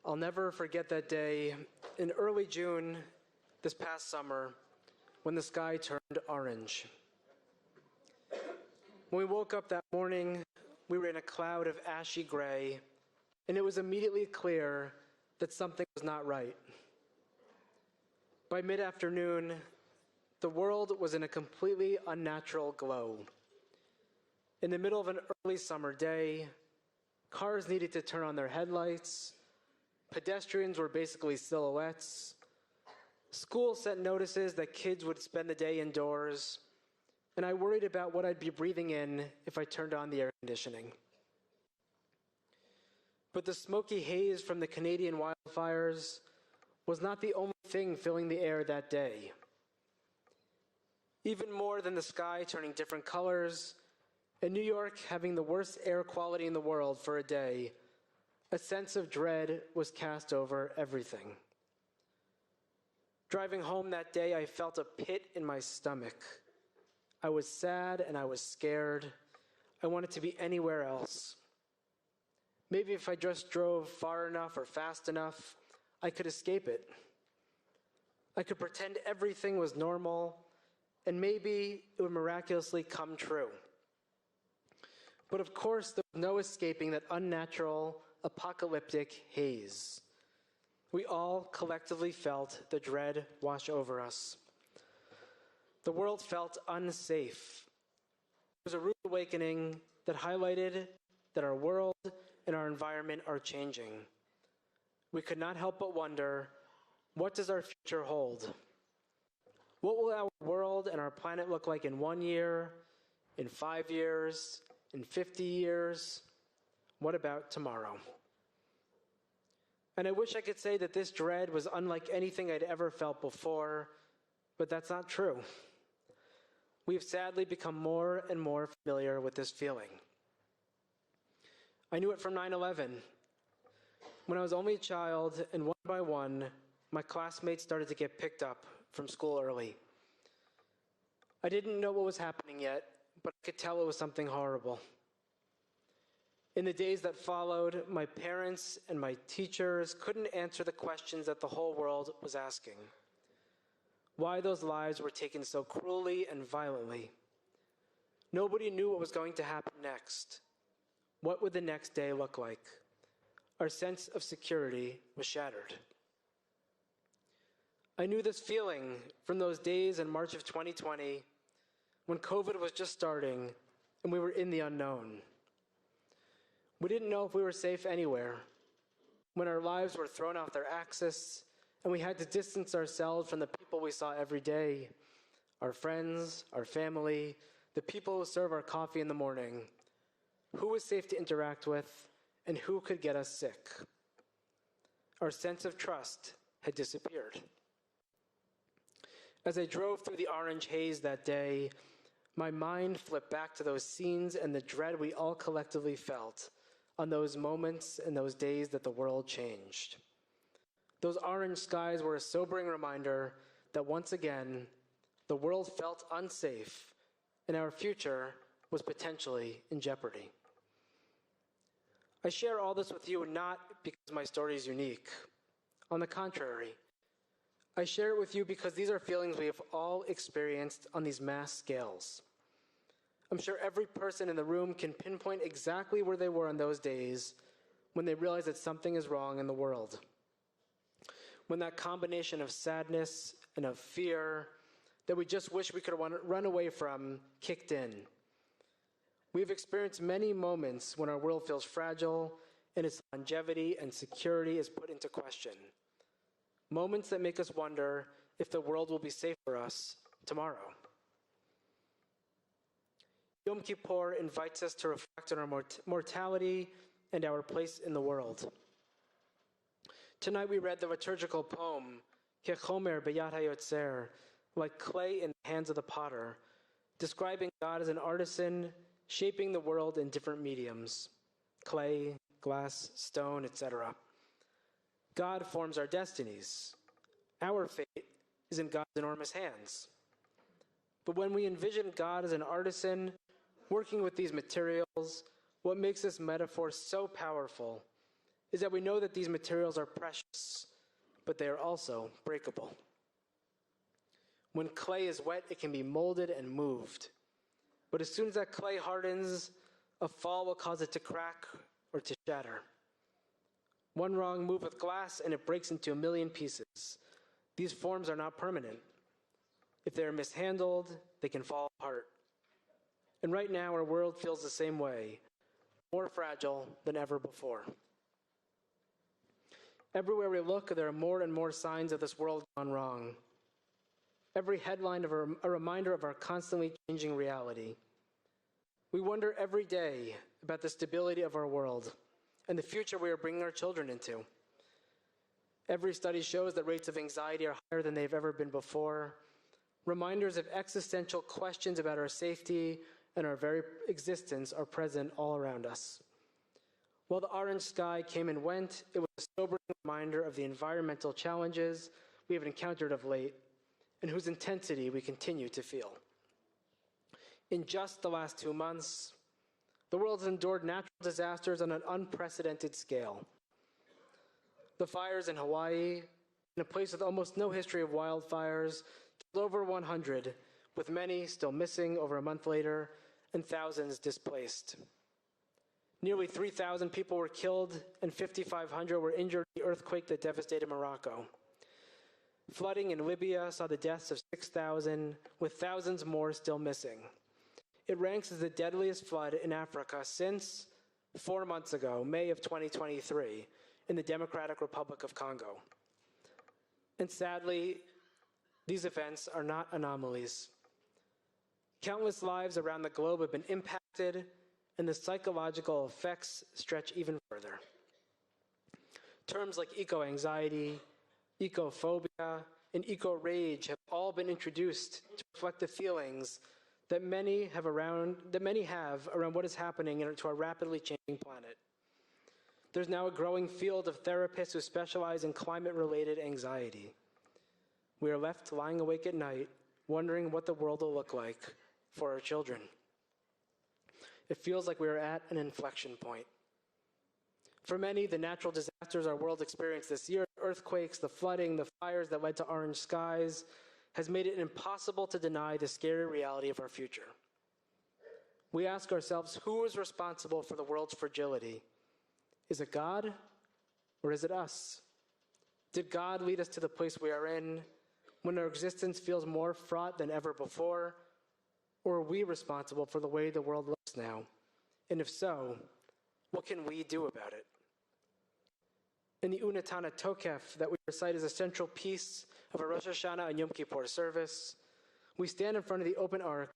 I'll never forget that day in early June this past summer when the sky turned orange. When we woke up that morning, we were in a cloud of ashy gray, and it was immediately clear that something was not right. By mid-afternoon, the world was in a completely unnatural glow. In the middle of an early summer day, cars needed to turn on their headlights, pedestrians were basically silhouettes, schools sent notices that kids would spend the day indoors, and I worried about what I'd be breathing in if I turned on the air conditioning. But the smoky haze from the Canadian wildfires was not the only thing filling the air that day. Even more than the sky turning different colors, and New York having the worst air quality in the world for a day, a sense of dread was cast over everything. Driving home that day, I felt a pit in my stomach. I was sad and I was scared. I wanted to be anywhere else. Maybe if I just drove far enough or fast enough, I could escape it. I could pretend everything was normal, and maybe it would miraculously come true. But of course, there was no escaping that unnatural, apocalyptic haze. We all collectively felt the dread wash over us. The world felt unsafe. It was a rude awakening that highlighted that our world and our environment are changing. We could not help but wonder, what does our future hold? What will our world and our planet look like in 1 year, in 5 years, in 50 years? What about tomorrow? And I wish I could say that this dread was unlike anything I'd ever felt before, but that's not true. We've sadly become more and more familiar with this feeling. I knew it from 9/11. When I was only a child, and one by one, my classmates started to get picked up from school early. I didn't know what was happening yet, but I could tell it was something horrible. In the days that followed, my parents and my teachers couldn't answer the questions that the whole world was asking. Why those lives were taken so cruelly and violently. Nobody knew what was going to happen next. What would the next day look like? Our sense of security was shattered. I knew this feeling from those days in March of 2020 when COVID was just starting and we were in the unknown. We didn't know if we were safe anywhere, when our lives were thrown off their axis and we had to distance ourselves from the people we saw every day, our friends, our family, the people who serve our coffee in the morning. Who was safe to interact with and who could get us sick? Our sense of trust had disappeared. As I drove through the orange haze that day, my mind flipped back to those scenes and the dread we all collectively felt on those moments and those days that the world changed. Those orange skies were a sobering reminder that once again, the world felt unsafe and our future was potentially in jeopardy. I share all this with you not because my story is unique. On the contrary, I share it with you because these are feelings we have all experienced on these mass scales. I'm sure every person in the room can pinpoint exactly where they were on those days when they realized that something is wrong in the world. When that combination of sadness and of fear that we just wish we could run away from kicked in. We've experienced many moments when our world feels fragile and its longevity and security is put into question. Moments that make us wonder if the world will be safe for us tomorrow. Yom Kippur invites us to reflect on our mortality and our place in the world. Tonight we read the liturgical poem, Kechomer b'yad hayotzer, like clay in the hands of the potter, describing God as an artisan shaping the world in different mediums, clay, glass, stone, etc. God forms our destinies. Our fate is in God's enormous hands. But when we envision God as an artisan working with these materials, what makes this metaphor so powerful is that we know that these materials are precious, but they are also breakable. When clay is wet, it can be molded and moved. But as soon as that clay hardens, a fall will cause it to crack or to shatter. One wrong move with glass and it breaks into a million pieces. These forms are not permanent. If they are mishandled, they can fall apart. And right now, our world feels the same way, more fragile than ever before. Everywhere we look, there are more and more signs of this world gone wrong. Every headline of a reminder of our constantly changing reality. We wonder every day about the stability of our world and the future we are bringing our children into. Every study shows that rates of anxiety are higher than they've ever been before. Reminders of existential questions about our safety and our very existence are present all around us. While the orange sky came and went, it was a sobering reminder of the environmental challenges we have encountered of late and whose intensity we continue to feel. In just the last 2 months, the world has endured natural disasters on an unprecedented scale. The fires in Hawaii, in a place with almost no history of wildfires, killed over 100, with many still missing over a month later and thousands displaced. Nearly 3,000 people were killed and 5,500 were injured in the earthquake that devastated Morocco. Flooding in Libya saw the deaths of 6,000, with thousands more still missing. It ranks as the deadliest flood in Africa since 4 months ago, May of 2023, in the Democratic Republic of Congo. And sadly, these events are not anomalies. Countless lives around the globe have been impacted, and the psychological effects stretch even further. Terms like eco-anxiety, eco-phobia, and eco-rage have all been introduced to reflect the feelings that many have around what is happening to our rapidly changing planet. There's now a growing field of therapists who specialize in climate-related anxiety. We are left lying awake at night, wondering what the world will look like for our children. It feels like we are at an inflection point. For many, the natural disasters our world experienced this year, earthquakes, the flooding, the fires that led to orange skies, has made it impossible to deny the scary reality of our future. We ask ourselves, who is responsible for the world's fragility? Is it God, or is it us? Did God lead us to the place we are in, when our existence feels more fraught than ever before? Or are we responsible for the way the world looks now? And if so, what can we do about it? In the Unatana Tokef that we recite as a central piece of our Rosh Hashanah and Yom Kippur service, we stand in front of the open ark,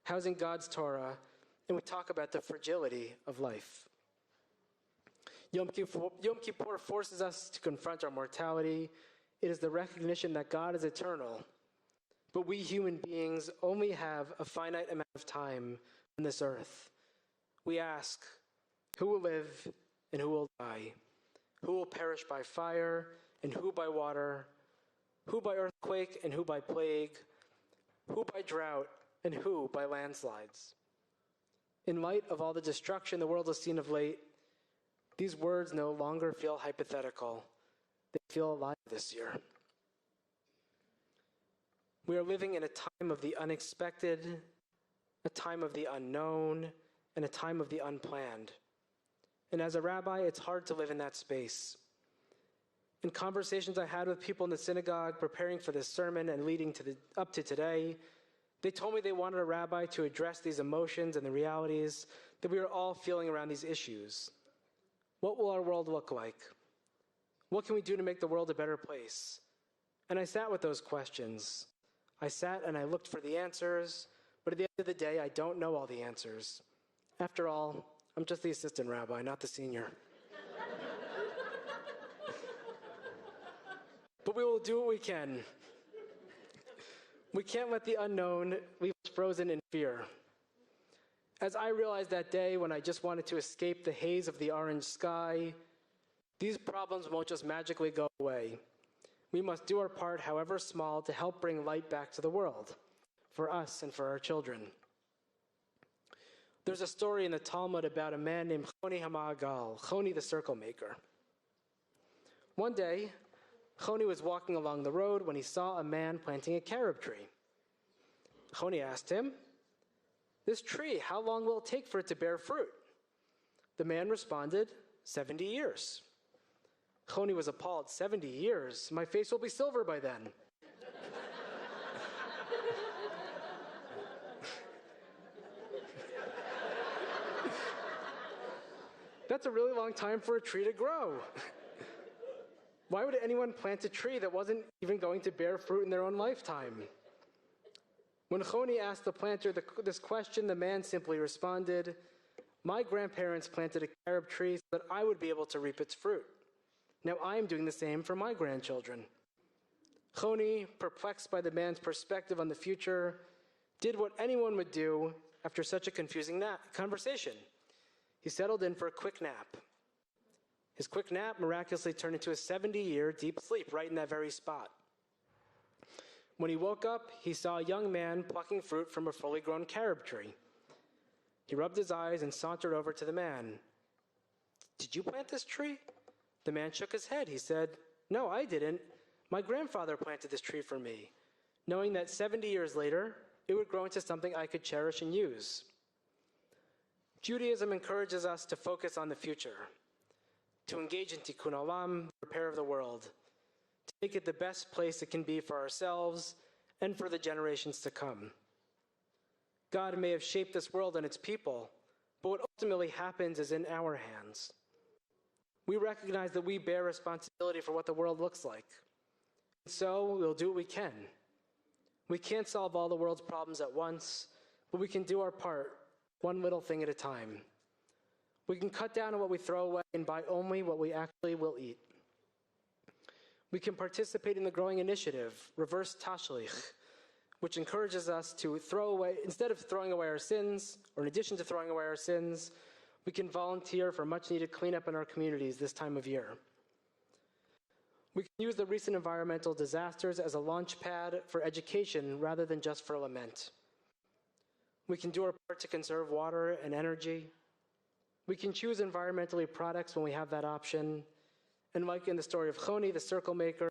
housing God's Torah, and we talk about the fragility of life. Yom Kippur forces us to confront our mortality. It is the recognition that God is eternal, but we human beings only have a finite amount of time on this earth. We ask, who will live and who will die? Who will perish by fire and who by water? Who by earthquake and who by plague? Who by drought and who by landslides? In light of all the destruction the world has seen of late, these words no longer feel hypothetical. They feel alive this year. We are living in a time of the unexpected, a time of the unknown, and a time of the unplanned. And as a rabbi, it's hard to live in that space. In conversations I had with people in the synagogue preparing for this sermon and leading up to today, they told me they wanted a rabbi to address these emotions and the realities that we are all feeling around these issues. What will our world look like? What can we do to make the world a better place? And I sat with those questions. I sat and I looked for the answers, but at the end of the day, I don't know all the answers. After all, I'm just the assistant rabbi, not the senior. But we will do what we can. We can't let the unknown leave us frozen in fear. As I realized that day when I just wanted to escape the haze of the orange sky, these problems won't just magically go away. We must do our part, however small, to help bring light back to the world, for us and for our children. There's a story in the Talmud about a man named Choni HaMa'agal, Choni the circle maker. One day, Choni was walking along the road when he saw a man planting a carob tree. Choni asked him, "This tree, how long will it take for it to bear fruit?" The man responded, 70 years. Choni was appalled. 70 years? My face will be silver by then. That's a really long time for a tree to grow. Why would anyone plant a tree that wasn't even going to bear fruit in their own lifetime? When Choni asked the planter this question, the man simply responded, "My grandparents planted a carob tree so that I would be able to reap its fruit. Now I am doing the same for my grandchildren." Choni, perplexed by the man's perspective on the future, did what anyone would do after such a confusing conversation. He settled in for a quick nap. His quick nap miraculously turned into a 70-year deep sleep right in that very spot. When he woke up, he saw a young man plucking fruit from a fully grown carob tree. He rubbed his eyes and sauntered over to the man. "Did you plant this tree?" The man shook his head. He said, "No, I didn't. My grandfather planted this tree for me, knowing that 70 years later, it would grow into something I could cherish and use." Judaism encourages us to focus on the future, to engage in tikkun olam, the repair of the world, to make it the best place it can be for ourselves and for the generations to come. God may have shaped this world and its people, but what ultimately happens is in our hands. We recognize that we bear responsibility for what the world looks like. And so we'll do what we can. We can't solve all the world's problems at once, but we can do our part, one little thing at a time. We can cut down on what we throw away and buy only what we actually will eat. We can participate in the growing initiative, Reverse Tashlich, which encourages us to throw away, instead of throwing away our sins, or in addition to throwing away our sins, we can volunteer for much-needed cleanup in our communities this time of year. We can use the recent environmental disasters as a launch pad for education rather than just for lament. We can do our part to conserve water and energy. We can choose environmentally products when we have that option. And like in the story of Choni, the circle maker,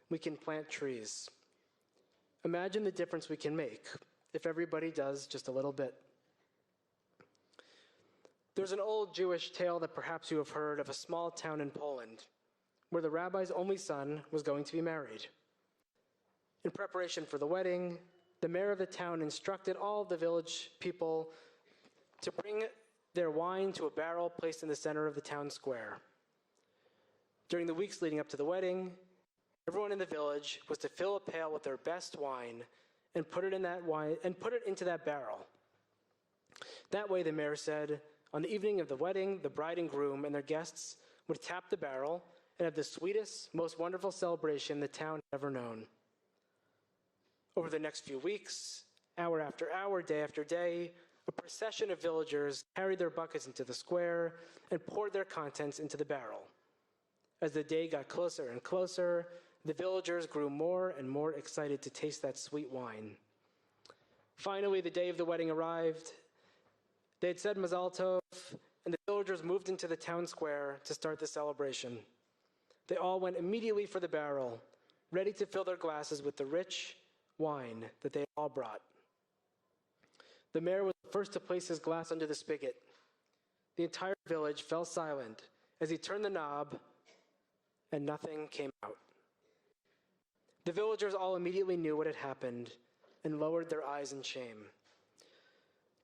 we can plant trees. Imagine the difference we can make if everybody does just a little bit. There's an old Jewish tale that perhaps you have heard of a small town in Poland where the rabbi's only son was going to be married. In preparation for the wedding, the mayor of the town instructed all of the village people to bring their wine to a barrel placed in the center of the town square. During the weeks leading up to the wedding, everyone in the village was to fill a pail with their best wine and put it into that barrel. That way, the mayor said, on the evening of the wedding, the bride and groom and their guests would tap the barrel and have the sweetest, most wonderful celebration the town had ever known. Over the next few weeks, hour after hour, day after day, a procession of villagers carried their buckets into the square and poured their contents into the barrel. As the day got closer and closer, the villagers grew more and more excited to taste that sweet wine. Finally, the day of the wedding arrived. They had said Mazal Tov, and the villagers moved into the town square to start the celebration. They all went immediately for the barrel, ready to fill their glasses with the rich wine that they all brought. The mayor was the first to place his glass under the spigot. The entire village fell silent as he turned the knob, and nothing came out. The villagers all immediately knew what had happened and lowered their eyes in shame.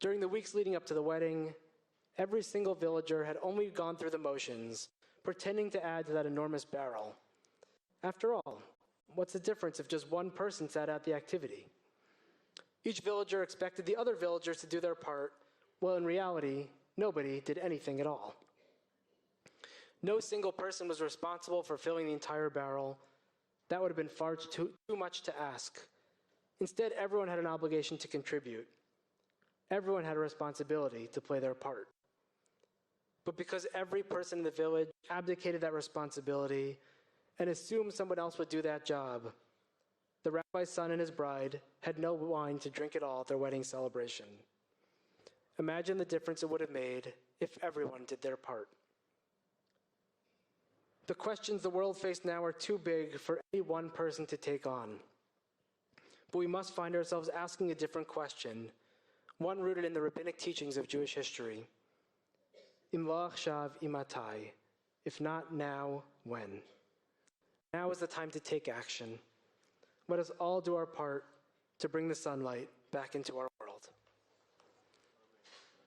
During the weeks leading up to the wedding, every single villager had only gone through the motions, pretending to add to that enormous barrel. After all, what's the difference if just one person sat out the activity? Each villager expected the other villagers to do their part, while in reality, nobody did anything at all. No single person was responsible for filling the entire barrel. That would have been far too much to ask. Instead, everyone had an obligation to contribute. Everyone had a responsibility to play their part. But because every person in the village abdicated that responsibility and assumed someone else would do that job, the rabbi's son and his bride had no wine to drink at all at their wedding celebration. Imagine the difference it would have made if everyone did their part. The questions the world faces now are too big for any one person to take on. But we must find ourselves asking a different question, one rooted in the rabbinic teachings of Jewish history. Im lo achshav imatai, if not now, when? Now is the time to take action. Let us all do our part to bring the sunlight back into our